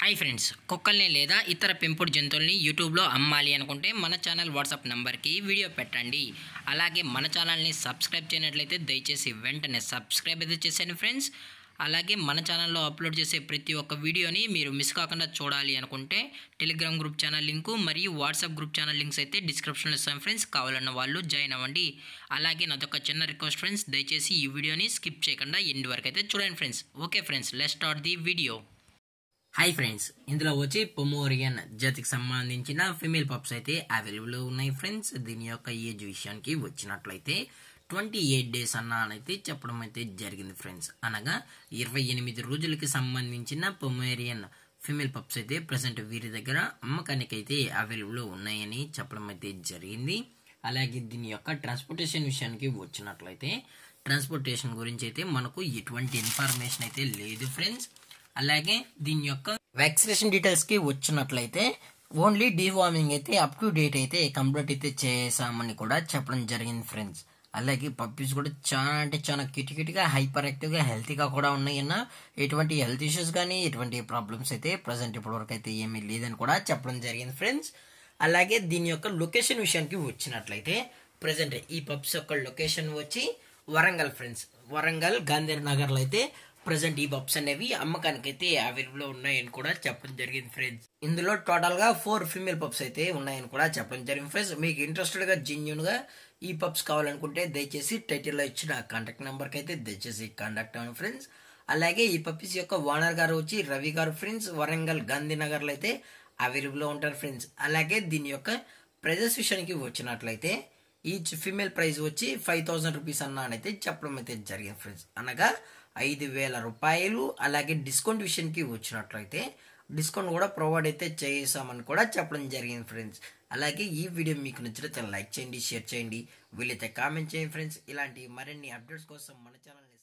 Hi friends, కుక్కల్ని లేదా ఇతర పెంపుడు జంతువుల్ని యూట్యూబ్లో అమ్మాలి అనుకుంటే మన ఛానల్ వాట్సాప్ నెంబర్కి వీడియో పెట్టండి. అలాగే మన ఛానల్ని సబ్స్క్రైబ్ చేయనట్లయితే దయచేసి వెంటనే సబ్స్క్రైబ్ అయితే చేసేయండి ఫ్రెండ్స్. అలాగే మన ఛానల్లో అప్లోడ్ చేసే ప్రతి ఒక్క వీడియోని మీరు మిస్ కాకుండా చూడాలి అనుకుంటే టెలిగ్రామ్ గ్రూప్ ఛానల్ లింకు మరియు వాట్సాప్ గ్రూప్ ఛానల్ లింక్స్ అయితే డిస్క్రిప్షన్లో ఇస్తాను ఫ్రెండ్స్. కావాలన్న వాళ్ళు జాయిన్ అవ్వండి. అలాగే నాదొక చిన్న రిక్వెస్ట్ ఫ్రెండ్స్, దయచేసి ఈ వీడియోని స్కిప్ చేయకుండా ఎండ్ వరకు అయితే చూడండి friends. Okay friends, let's start the video. Hi friends, ఇందులో వచ్చి పొమోరియన్ జాతికి సంబంధించిన ఫిమేల్ పప్స్ అయితే అవైలబుల్ ఉన్నాయి ఫ్రెండ్స్. దీని యొక్క ఏజ్ విషయానికి వచ్చినట్లయితే 28 డేస్ అన్నైతే చెప్పడం అయితే జరిగింది ఫ్రెండ్స్. అనగా 28 రోజులకి సంబంధించిన పొమేరియన్ ఫిమేల్ పప్స్ అయితే ప్రజెంట్ వీరి దగ్గర అమ్మకానికి అయితే అవైలబుల్ ఉన్నాయని చెప్పడం అయితే జరిగింది. అలాగే దీని యొక్క ట్రాన్స్పోర్టేషన్ విషయానికి వచ్చినట్లయితే ట్రాన్స్పోర్టేషన్ గురించి అయితే మనకు ఎటువంటి ఇన్ఫర్మేషన్ అయితే లేదు ఫ్రెండ్స్. అలాగే దీని యొక్క వ్యాక్సినేషన్ డీటెయిల్స్ కి వచ్చినట్లయితే ఓన్లీ డీవార్మింగ్ అయితే అప్ టు డేట్ అయితే కంప్లీట్ అయితే చేసామని కూడా చెప్పడం జరిగింది ఫ్రెండ్స్. అలాగే పప్పీస్ కూడా చాలా అంటే చాలా కిటికిటిగా హైపర్ యాక్టివ్ గా హెల్తీగా కూడా ఉన్నాయన్న ఎటువంటి హెల్త్ ఇష్యూస్ కానీ ఎటువంటి ప్రాబ్లమ్స్ అయితే ప్రజెంట్ ఇప్పటి వరకు అయితే ఏమీ లేదని కూడా చెప్పడం జరిగింది ఫ్రెండ్స్. అలాగే దీని యొక్క లొకేషన్ విషయానికి వచ్చినట్లయితే ప్రజెంట్ ఈ పప్స్ యొక్క లొకేషన్ వచ్చి వరంగల్ ఫ్రెండ్స్. వరంగల్ గాంధీనగర్ లో అయితే ప్రజెంట్ ఈ పప్స్ అనేవి అమ్మకానికి అయితే అవైలబుల్ ఉన్నాయని కూడా చెప్పడం జరిగింది ఫ్రెండ్స్. ఇందులో టోటల్ గా 4 ఫీమేల్ పప్స్ అయితే ఉన్నాయని కూడా చెప్పడం జరిగింది ఫ్రెండ్స్. మీకు ఇంట్రెస్టెడ్ గా జెన్యూన్ గా ఈ పప్స్ కావాలనుకుంటే దయచేసి టైటిల్ లో ఇచ్చిన కాంటాక్ట్ నెంబర్ కి అయితే దయచేసి కాంటాక్ట్ అవ్వండి ఫ్రెండ్స్. అలాగే ఈ పప్పీస్ యొక్క ఓనర్ గారు వచ్చి రవి గారు ఫ్రెండ్స్. వరంగల్ గాంధీనగర్ లో అయితే అవైలబుల్ లో ఉంటారు ఫ్రెండ్స్. అలాగే దీని యొక్క ప్రైజెస్ విషయానికి వచ్చినట్లయితే ఈచ్ ఫీమేల్ ప్రైస్ వచ్చి 5000 రూపీస్ అన్నైతే చెప్పడం అయితే జరిగింది ఫ్రెండ్స్. అనగా 5000 రూపాయలు. అలాగే డిస్కౌంట్ విషయానికి వచ్చినట్లయితే డిస్కౌంట్ కూడా ప్రొవైడ్ అయితే చేసామని కూడా చెప్పడం జరిగింది ఫ్రెండ్స్. అలాగే ఈ వీడియో మీకు నచ్చినట్లయితే లైక్ చేయండి, షేర్ చేయండి, వీలైతే కామెంట్ చేయండి ఫ్రెండ్స్. ఇలాంటి మరిన్ని అప్డేట్స్ కోసం మన ఛానల్ని